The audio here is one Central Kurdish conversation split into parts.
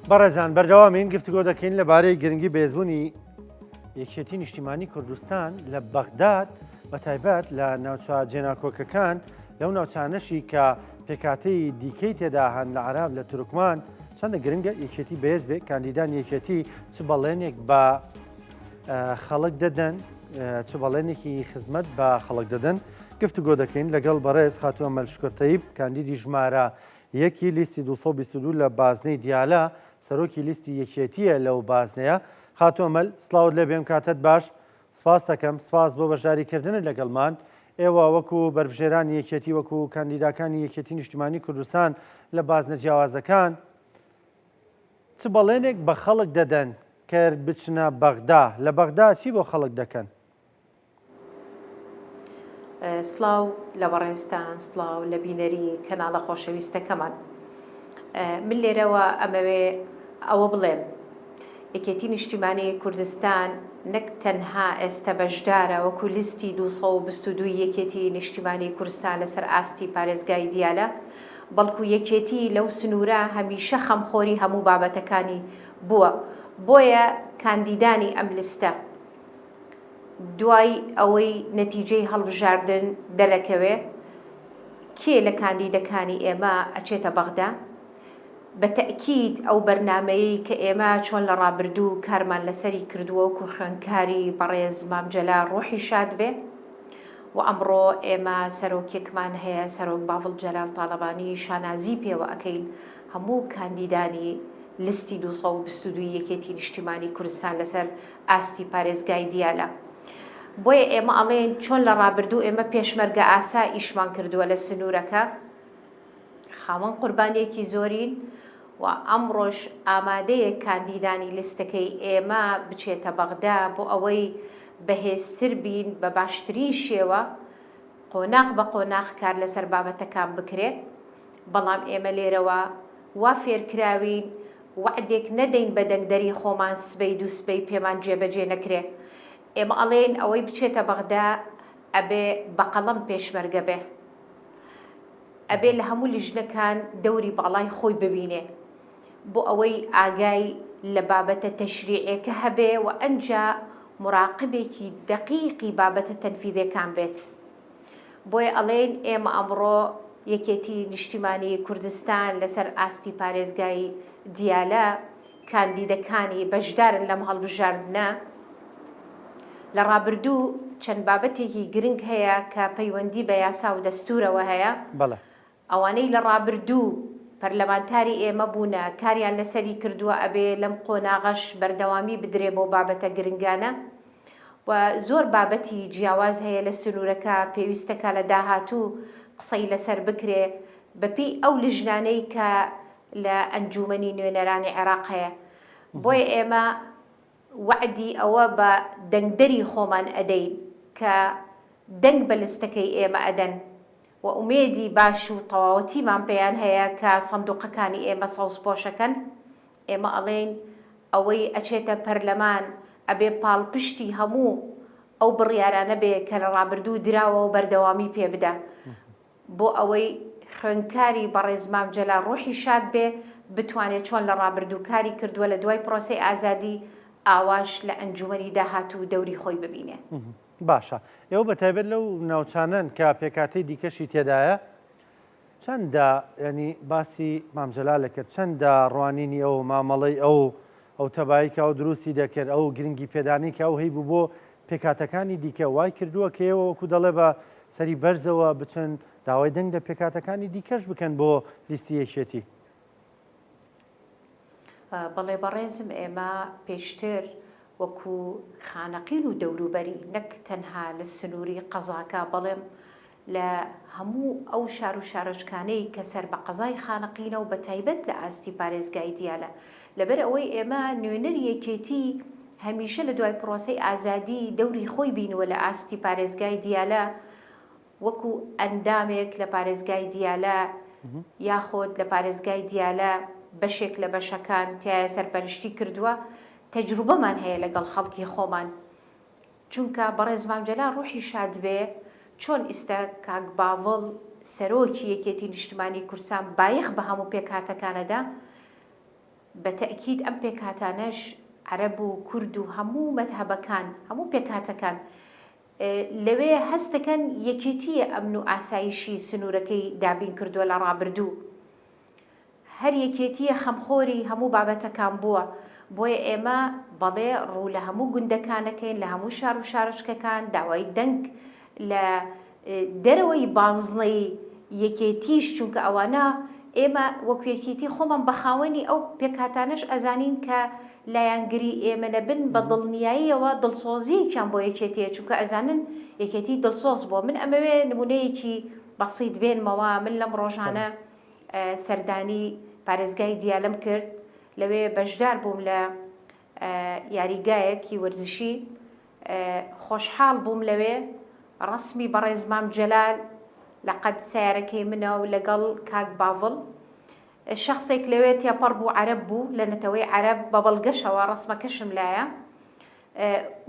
بەڕێزان بەردەوامین گفتگۆ دەکەین لەبارەی گرنگی بەهێزبوونی یەکێتی نیشتیمانی کوردستان لە بەغداد بە تایبەت لە ناوچە جێناکۆکەکان لەو ناوچانەشی کە پێکاتەی دیکەی تێدا هەن لە عەراب لە تورکمان چەندە گرنگە یەکێتی بەهێز بێ کاندیدان یەکێتی چ بەڵێنێک بە خەڵک دەدەن چ بەڵێنێکی خزمەت بە خەڵک دەدەن گفتگۆ دەکەین لەگەڵ بەڕێز خاتووە مەلشکۆتەیب کاندیدی ژمارە یەکی لیستی 222 لە بازنەی دیالە سەرۆکی لیستی یەکێتیە لەو بازنەیە. خاتووە مەل سڵاوت لێ بێم کاتت باش سپاس دەکەم سپاس بۆ بەشداریکردنت لەگەڵمان. ئێوە وەکو بەرپژێرانی یەکێتی وەکو کاندیداکانی یەکێتی نیشتیمانی کوردستان لە بازنە جیاوازەکان چ بەڵێنێک بە خەڵک دەدەن کە بچنە بەغدا لە بەغدا چی بۆ خەڵک دەکەن؟ سڵاو لە بەڕێستان سڵاو لە بینەری کەناڵە خۆشەویستەکەمان. من لێرەوە ئەمەوێ ئەوە بڵێم یەکێتی نیشتیمانی کوردستان نەک تەنها ئێستا بەشدارە وەکو لیستی 222 یەکێتی نیشتیمانی کوردستان لەسەر ئاستی پارێزگای دیالە، بەڵکو یەکێتی لەو سنوورە هەمیشە خەمخۆری هەموو بابەتەکانی بووە. بۆیە کاندیدانی ئەم لیستە دوای ئەوەی نەتیجەی هەڵبژاردن دەرەکەوێ کێ لە کاندیدەکانی ئێمە ئەچێتە بەغدا، بە تەئکید ئەو بەرنامەیەی کە ئێمە چۆن لە ڕابردوو کارمان لەسەری کردووە وەکو خوێندکاری بەڕێز مامجەلا ڕۆحی شاد بێ و ئەمڕۆ ئێمە سەرۆکێکمان هەیە سەرۆک باوڵ جەلال تاڵەبانی شانازی پێوە ئەەکەین هەموو کاندیدانی لیستی 222 یەکێتی نیشتیمانی کوردستان لەسەر ئاستی پارێزگای دیالە. بۆیە ئێمە ئەڵێن چۆن لە ڕابردوو ئێمە پێشمەرگە ئاسا ئیشمان کردووە لە سنوورەکە خاوەن قوربانیەکی زۆرین و ئەمڕۆژ ئامادەیە کاندیدانی لیستەکەی ئێمە بچێتە بەغدا بۆ ئەوەی بەهێزتر بین بە باشترین شێوە قۆناغ بە قۆناغ کار لەسەر بابەتەکان بکرێت. بەڵام ئێمە لێرەوە وا فێرکراوین وعدێک نەدەین بە دەنگدەری خۆمان سبەی دوو سبەی پێمان جێبەجێ نەکرێ. ئێمە ئەڵێن ئەوەی بچێتە بەغدا ئەبێ بەقەڵەم پێشمەرگە بێ، ئەبێ لە هەموو لیژنەکان دەوری باڵای خۆی ببینێ بۆ ئەوەی ئاگای لە بابەتە تەشریعەکە هەبێ و ئەنجا مراقبێکی دقیقی بابەتە تەنفیدەکان بێت. بۆیە ئەڵێن ئێمە ئەمڕۆ یەکێتی نیشتیمانی کوردستان لەسەر ئاستی پارێزگای دیالە کاندیدەکانی بەشدارن لەم هەڵبژاردنە. لە ڕابردوو چەند بابەتێکی گرنگ هەیە کە پەیوەندی بە یاسا و دەستورەوە هەیە. ئەوانەی لە ڕابردوو پەرلەمانتاری ئێمە بوونە کاریان لەسەری کردووە ئەبێ لەم قۆناغەش بەردەوامی بدرێ بۆ بابەتە گرنگانە و زۆر بابەتی جیاواز هەیە لە سنوورەکە پێویستەکە لە داهاتوو قسەی لەسەر بکرێ بەپێی ئەو لیژنانەی کە لە ئەنجومەنی نوێنەرانی عێراق هەیە. بۆیە ئێمە وعدی ئەوە بە دەنگدەری خۆمان ئەدەین کە دەنگ بە لیستەکەی ئێمە ئەدەن و ئومێدی باش و تەواوەتیمان پێیان هەیە کە سندوقەکانی ئێمە سەوزپۆشەکەن. ئێمە ئەڵێن ئەوەی ئەچێتە پەرلەمان ئەبێ پاڵپشتی هەموو ئەو بڕیارانە بێ کە لە ڕابردوو دراوە و بەردەوامی پێ بدە بۆ ئەوەی خوێندکاری بەڕێز مامجەلا ڕۆحی شاد بێ بتوانێت چۆن لە ڕابردوو کاری کردووە لە دوای پرۆسەی ئازادی ئاواش لە ئەنجومەنی داهاتوو دەوری خۆی ببینێ. باشە ئێوە بەتایبەت لەو ناوچانەن کە پێکاتەی دیکەشی تێدایە چەندە ینی باسی مامجەلا لەکرد چەندە ڕوانینی ئەو مامەڵەی ئەو تەبایی کە ئەو دروستی دەکرد ئەو گرنگی پێدانی کە ئەو هەیبوو بۆ پێکاتەکانی دیکە وای کردووە کە ئێوە وەکو دەڵێ بە سەری بەرزەوە بچن داوای دەنگ لە پێکاتەکانی دیکەش بکەن بۆ لیستی یەکێتی. بەڵێ بەڕێزم ئێمە پێشتر وەکو خانەقین و دەوروبەری نەک تەنها لە سنووری قەزاکە بەڵێم لە هەموو ئەو شار و شارۆچکانەی کە سەر بە قەزای خانەقینە و بە تایبەت لە ئاستی پارێزگای دیالە لەبەر ئەوەی ئێمە نوێنەر یەکێتی هەمیشە لە دوای پرۆسەی ئازادی دەوری خۆی بینوە لە ئاستی پارێزگای دیالە وەکو ئەندامێک لە پارێزگای دیالە یاخۆت لە پارێزگای دیالە بەشێک لە بەشەکان تایە سەرپەرشتی کردووە. تەجروبەمان هەیە لەگەڵ خەڵکی خۆمان چونکە بەڕێز مامجەلا ڕۆحی شاد بێ چۆن ئێستا کاک باوڵ سەرۆکی یەکێتی نیشتیمانی کوردستان بایەخ بە هەموو پێکهاتەکانەدا بەتەئکید ئەم پێکهاتانەش عەرەب و کورد و هەموو مەذهەبەکان هەموو پێکهاتەکان لەوێ هەست دەکەن یەکێتیە ئەمن و ئاسایشی سنوورەکەی دابین کردووە لە ڕابردوو هەر یەکێتیە خەمخۆری هەموو بابەتەکان بووە بۆیە ئێمە بەڵێ ڕوو لە هەموو گوندەکانەکەین لە هەموو شار و شارشکەکان داوای دەنگ لە دەرەوەی بازنەی یەکێتیش چونکە ئەوانە ئێمە وەکو یەکێتی خۆمان بەخاوەنی ئەو پێکهاتانەش ئەزانین کە لایەنگری ئێمە لەبن بە دڵنیاییەوە دڵسۆزیێکیان بۆ یەکێتیە چونکە ئەزانن یەکێتی دڵسۆز بۆ من ئەمەوێ نمونەیەکی بەسیط بێنمەوە من لەم ڕۆژانە سەردانی پارێزگای دیالەم کرد لەوێ بەشدار بووم لە یاریگایەکی وەرزشی خۆشحاڵ بووم لەوێ ڕسمی بەڕێز مام جەلال لەقەد سیارەکەی منە و لەگەڵ کاک باڤڵ شخصێک لەوێ تێپەڕ بوو عەرەب بوو لە نەتەوەی عەرەب بە بەڵگەشەوە ڕسمەکەشم لایە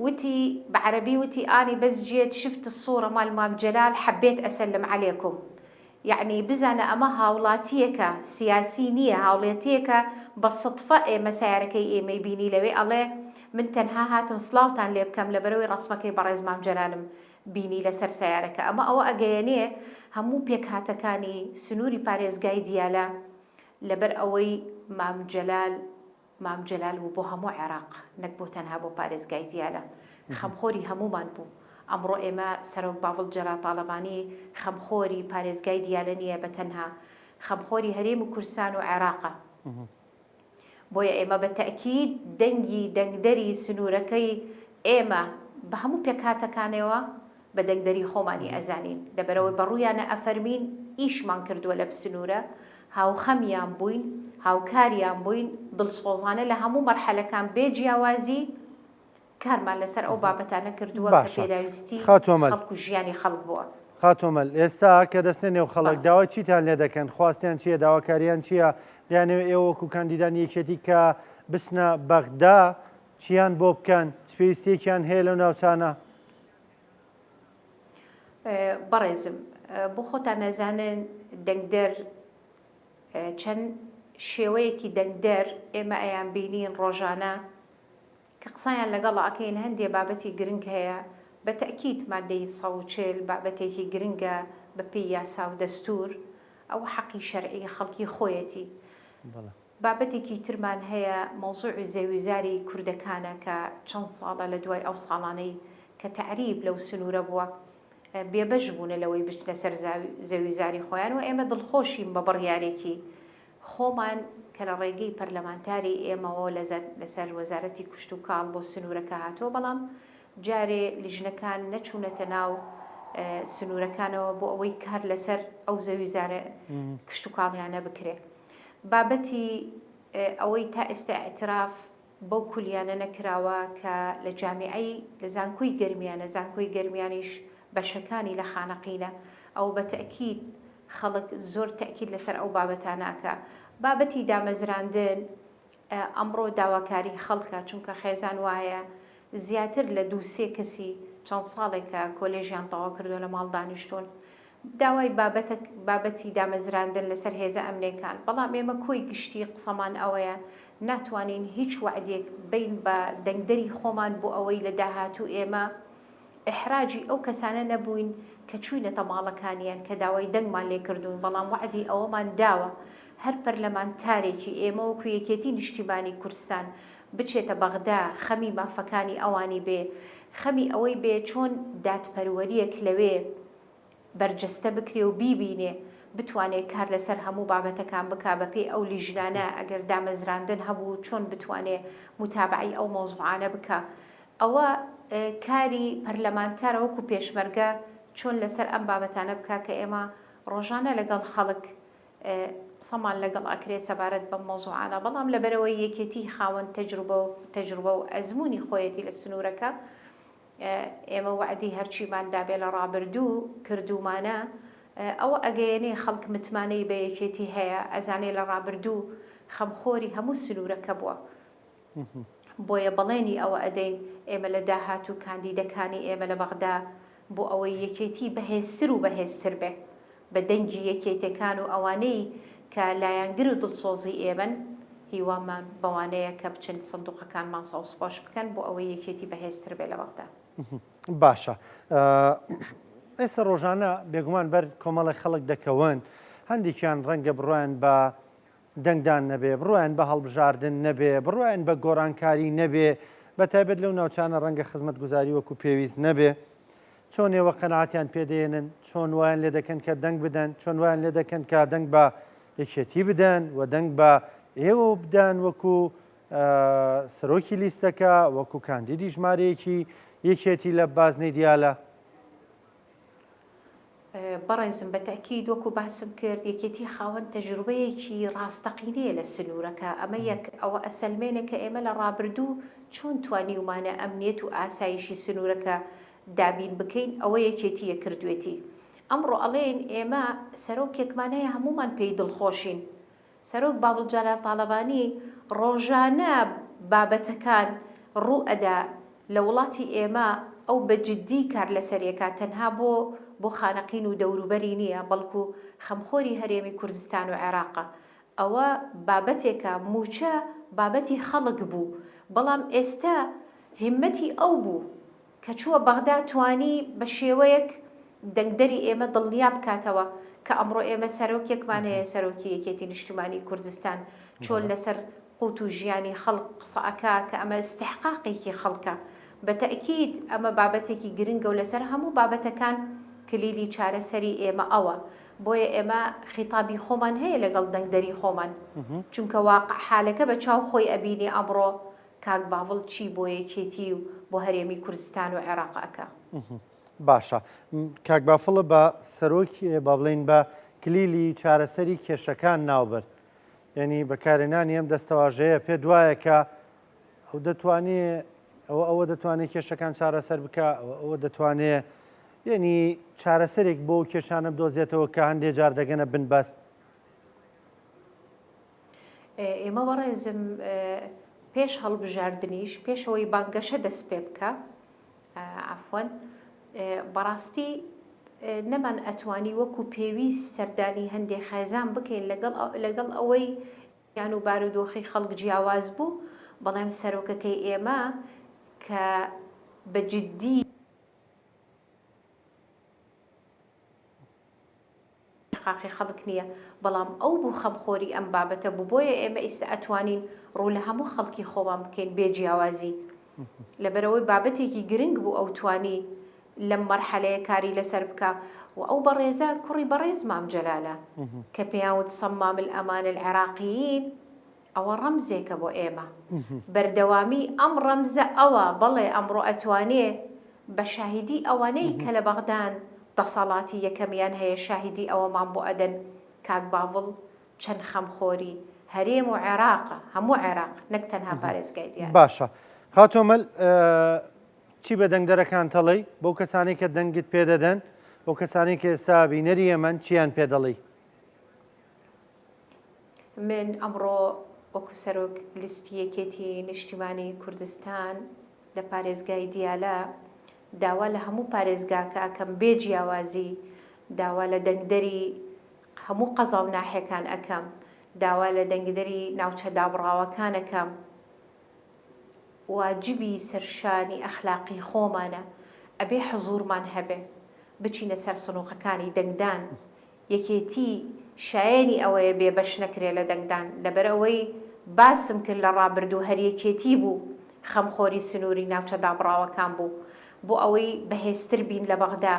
وتی بعربي وتي أني بس جيت شفت الصورة مال مام جلال حبيت أسلم عليكم يعني بزانا أما هاولاتيك سياسي نية هاولاتيك بالصدفة مساركي ما يبيني لوي الله من تنها هاتم صلاوتان لي بكم لبروي رسمكي برز مام جلالم بيني لسر سيارك أما أو أجيانيه همو بيك هاتكاني سنوري باريس جاي ديالا لبر أوي مام جلال وبو همو عراق نكبو تنها بو باريس جاي ديالا خمخوري همو من بو أمرو إما سروك باول جلا طالباني خمخوري باريس جاي ديالا نية بتنها خمخوري هريم وكرسان وعراقة بويا إما بالتأكيد دنگدري سنوركي إما بهمو بيكاتا كانوا بدنگدري خوماني أزانين دبروي برويانا أفرمين إيش من كردوا لبسنورة هاو خميان بوين هاو كاريان بوين ضل صوزانه لهمو مرحله كان بيجياوازي كارمان لسر او بابتانه كردووە کە پێداویستی خەڵک و ژیانی خەڵک بووە. خاتۆمەل ئێستا کە دەستێنێ و خەڵک داوای چیتان لێ دەکەن خواستیان چییە داواکاریان چییە دەیانەوێت ئێوە وەکو کاندیدانی یەکێتی کە بچنە بەغدا چیان بۆ بکەن پێویستیەکیان هەیە لەو ناوچانە؟ بەڕێزم بۆ خۆتان نەزانن دەنگدەر چەند شێوەیەکی دەنگدەر ئێمە ئەیان بینین ڕۆژانە کە قسەیان لەگەڵ ئەکەین هەندێک بابەتی گرنگ هەیە بە تەئکید مادەی 140 بابەتێکی گرنگە بەپێی یاسا و دەستور ئەوە حەقی شەرعی خەڵکی خۆیەتی. بابەتێکی ترمان هەیە مەوزوعی زەویزاری کوردەکانە کە چەند ساڵە لە دوای ئەو ساڵانەی کە تەعریب لەو سنوورە بووە بێبەش بوونە لەوەی بچنە سەر زەویزاری خۆیان و ئێمە دڵخۆشین بە بڕیارێکی خۆمان کە لە ڕێگەی پەرلەمانتاری ئێمەوە لەسەر وەزارەتی کوشت و کاڵ بۆ سنوورەکە هاتۆ بەڵام جارێ لیژنەکان نەچوونەتە ناو سنوورەکانەوە بۆ ئەوەی کار لەسەر ئەو زەویزارە کشت و کاڵیانە بکرێ. بابەتی ئەوەی تا ئێستا ئاعتراف بەو کولیانە نەکراوە کە لە جامیعەی لە زانکۆی گەرمیانە زانکۆی گەرمیانیش بەشەکانی لە خانەقینە ئەو بە تەئکید خەڵک زۆر تەئکید لەسەر ئەو بابەتانەکە. بابەتی دامەزراندن ئەمڕۆ داواکاری خەڵکە چونکە خێزان وایە زیاتر لە 2-3 کەسی چەند ساڵێکە کۆلێژیان تەواو کردو لە ماڵ دانیشتوون داوای بابەتی دامەزراندن لەسەر هێزە ئەمنیەکان بەڵام ئێمە کۆی گشتی قسەمان ئەوەیە ناتوانین هیچ وعدێک بین بە دەنگدەری خۆمان بۆ ئەوەی لە داهاتوو ئێمە ئحراجی ئەو کەسانە نەبووین کە چوینەتە ماڵەکانیان کە داوای دەنگمان لێ کردوون بەڵام وعدی ئەوەمان داوە هەر پەرلەمانتارێکی ئێمە وەکو یەکێتی نیشتیمانی کوردستان بچێتە بەغدا خەمی مافەکانی ئەوانی بێ خەمی ئەوەی بێ چۆن دادپەروەریەک لەوێ بەرجەستە بکرێ و بیبینێ بتوانێت کار لەسەر هەموو بابەتەکان بک بەپێ ئەو لیژنانە ئەگەر دامەزراندن هەبوو چۆن بتوانێت متابعی ئەو مۆزوعانە بکە. ئەوە کاری پەرلەمانتارە وەکو پێشمەرگە چۆن لەسەر ئەم بابەتانە بکە کە ئێمە ڕۆژانە لەگەڵ خەڵک قسەمان لەگەڵ ئەکرێ سەبارەت بەم مۆزوعانە بەڵام لەبەرەوەی یەکێتی خاوەن تەجروبە و ئەزمموی خۆیەتی لە سنوورەکە ئێمە وعدی هەرچیمان دابێ لە ڕابردوو کردومانە ئەوە ئەگەیەنێ خەڵک متمانەی بە یەکێتی هەیە ئەزانێ لە ڕابردوو خەمخۆری هەموو سنوورەکە بووە. بۆیە بەڵێنی ئەوە ئەدەین ئێمە لە داهاتوو کاندیدەکانی ئێمە لە بەغدا بۆ ئەوەی یەکێتی بەهێزتر و بەهێزتر بێ بە دەنگی یەکێتەکان و ئەوانەی کە لایەنگر و دڵسۆزی ئێمن هیوامان بەوانەیە کە بچن سندوقەکانمان سەوسپۆش بکەن بۆ ئەوەی یەکێتی بەهێزتر بێ لە بەغدا. باشە. ئێستا ڕۆژانە بێگومان بەر کۆمەڵی خەڵک دەکەون هەندێکیان ڕەنگە بڕوایان بە دەنگدان نەبێ، بڕوایان بە هەڵبژاردن نەبێ، بڕوایان بە گۆڕانکاری نەبێ، بە تایبەت لەو ناوچانە ڕەنگە خزمەت گوزاری وەکو پێویست نەبێ. چۆن ئێوە قەناعەتیان پێدێنن، چۆن وایان لێ دەکەن کە دەنگ بدەن، چۆن وایان لێ دەکەن کە دەنگ بە یەکێتی بدەن و دەنگ بە ئێوە بدەن وەکو سەرۆکی لیستەکە، وەکو کاندیدی ژمارەیەکی یەکێتی لە بازنەی دیالە؟ بەڕێزم بە تەکید وەکو باسم کرد یەکێتی خاوەن تەجروبەیەکی ڕاستەقینەیە لە سنوورەکە. ئەمە یەک ئەوە ئەسەلمێنە کە ئێمە لە ڕابردوو چۆن توانیومانە ئەمنیەت و ئاسایشی سنوورەکە دابین بکەین، ئەوە یەکێتیە کردوێتی. ئەمڕۆ ئەڵێن ئێمە سەرۆکێکمانەیە هەمومان پێی دڵخۆشین. سەرۆک باوڵ جەلال تاڵەبانی ڕۆژانە بابەتەکان ڕوو ئەدا لە وڵاتی ئێمە ئەو بەجددی کار لەسەرێکە تەنها بۆ خانەقین و دەوروبەری نییە، بەڵکو خەمخۆری هەرێمی کوردستان و عێراقە. ئەوە بابەتێکە موچە بابەتی خەڵک بوو، بەڵام ئێستا هیمەتی ئەو بوو کە چووە بەغدا توانی بە شێوەیەک دەنگدەری ئێمە دڵنیا بکاتەوە کە ئەمڕۆ ئێمە سەرۆکێکمانەیە، سەرۆکی یەکێتی نیشتیمانی کوردستان چۆن لەسەر قوت و ژیانی خەڵک قسەکە کە ئەمە استحقاقێکی خەڵکە. بە تەکید ئەمە بابەتێکی گرنگە و لەسەر هەموو بابەتەکان کلیلی چارەسەری ئێمە ئەوە. بۆیە ئێمە خیتابی خۆمان هەیە لەگەڵ دەنگدەری خۆمان، چونکە واقع حالەکە بە چاو خۆی ئەبینی ئەمڕۆ کاک باوڵ چی بۆ یەکێتی و بۆ هەرێمی کوردستان و عێراقەکە. باشە. کاک بافڵە بە سەرۆکی با بڵێن بە کلیلی چارەسەری کێشەکان ناوبرد، یعنی بەکارهێنانی ئەم دەستەواژەیە پێ دوایە کە ئەو دەتوانێت ئەوە دەتوانێت کێشەکان چارەسەر بکە، ئەوە دەتوانێت یعنی چارەسەرێک بۆ کێشانە بدۆزێتەوە کە هەندێک جار دەگەنە بنبەست. ئێمە بەڕێزم پێش هەڵبژاردنیش پێشەوەی بانگەشە دەست پێ بکە عەفوەن بەڕاستی نەمان ئەتوانی وەکو پێویست سەردانی هەندێک خێزان بکەین لەگەڵ ئەوەی یان و بارودۆخی خەڵک جیاواز بوو، بەڵام سەرۆکەکەی ئێمە کە بە جددی حقی خەڵک نییە، بەڵام ئەو بوو خەمخۆری ئەم بابەتە بوو. بۆیە ئێمە ئێستا ئەتوانین ڕوو لە هەموو خەڵکی خۆمان بکەین بێ جیاوازی، لەبەرەوەی بابەتێکی گرنگ بوو ئەو توانی لەم مەرحەلەیە کاری لەسەر بکە. و ئەو بەڕێزە کوڕی بەڕێز مام جەلالە کە پێیان وت سەمام الئەمان العێراقیین، ئەوە ڕەمزێکە بۆ ئێمە. بەردەوامی ئەم ڕەمزە ئەوە بەڵێ ئەمڕۆ ئەتوانێ بە شاهیدی ئەوانەی کە لە بەغدان دەسەڵاتی یەکەمیان هەیە شاهیدی ئەوەمان بۆ ئەدەن کاک باوڵ چەند خەمخۆری هەرێم و عێراقە، هەموو عێراق نەک تەنها پارێزگای دیار. باشە. خاتۆمەل چی بە دەنگدەرەکان تەڵی بۆ کەسانی کە دەنگت پێدەدەن، بۆ کەسانی کە ئێستا بینەری ئەمەن چیان پێدەڵی؟ من ئەمڕۆ وەکو سەرۆک لیستی یەکێتی نیشتیمانی کوردستان لە پارێزگای دیالە داوا لە هەموو پارێزگاکە ئەکەم بێ جیاوازی، داوا لە دەنگدەری هەموو قەزا و ناحیەکان ئەەکەم، داوا لە دەنگدەری ناوچە دابڕاوەکان ئەەکەم. واجبی سەرشانی ئەخلاقی خۆمانە، ئەبێ حزوورمان هەبێ بچینە سەر سنووقەکانی دەنگدان. یەکێتی شایەنی ئەوەیە بێ بەش نەکرێ لە دەنگدان، لەبەر ئەوەی باسم کرد لە ڕابردوو هەر یەکێتی بوو خەمخۆری سنووری ناوچە دابڕاوەکان بوو. بۆ ئەوەی بەهێزتر بین لە بەغدا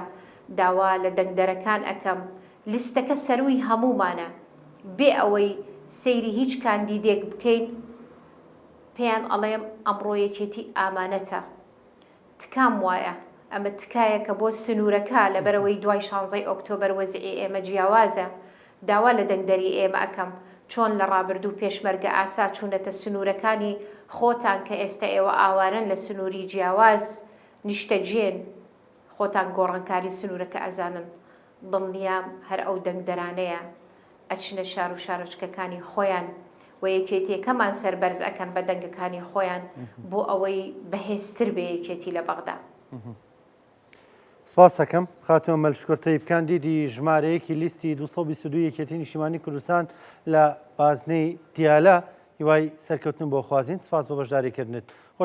داوا لە دەنگدەرەکان ئەەکەم. لیستەکە سەروی هەمومانە، بێ ئەوەی سەیری هیچ کاندیدێک بکەین پێیان ئەڵێم ئەمڕۆ یەکێتی ئامانەتە. تکام وایە ئەمە تکایەکە بۆ سنوورەکە، لەبەرەوەی دوای 16 ئۆکتۆبەر وەزعی ئێمە جیاوازە. داوا لە دەنگدەری ئێمە ئەەکەم چۆن لە ڕابردوو پێشمەرگە ئاسا چوونەتە سنوورەکانی خۆتان کە ئێستا ئێوە ئاوارن لە سنووری جیاواز نیشتەجێن، خۆتان گۆڕانکاری سنوورەکە ئەزانن. دڵنیام هەر ئەو دەنگدەرانەیە ئەچنە شار و شارۆچکەکانی خۆیان و یەکێتیەکەمان سەربەرز ئەکەن بە دەنگەکانی خۆیان بۆ ئەوەی بەهێزتر بێ یەکێتی لە بەغدا. سپاس دەکەم خاتۆمەل شکۆرتەیب کاندیدی ژمارەیەکی لیستی 222 یەکێتی نیشتیمانی کوردستان لە بازنەی دیالە. هیوای سەرکەوتن بۆ خوازین سپاس بە بەشداریکردنت.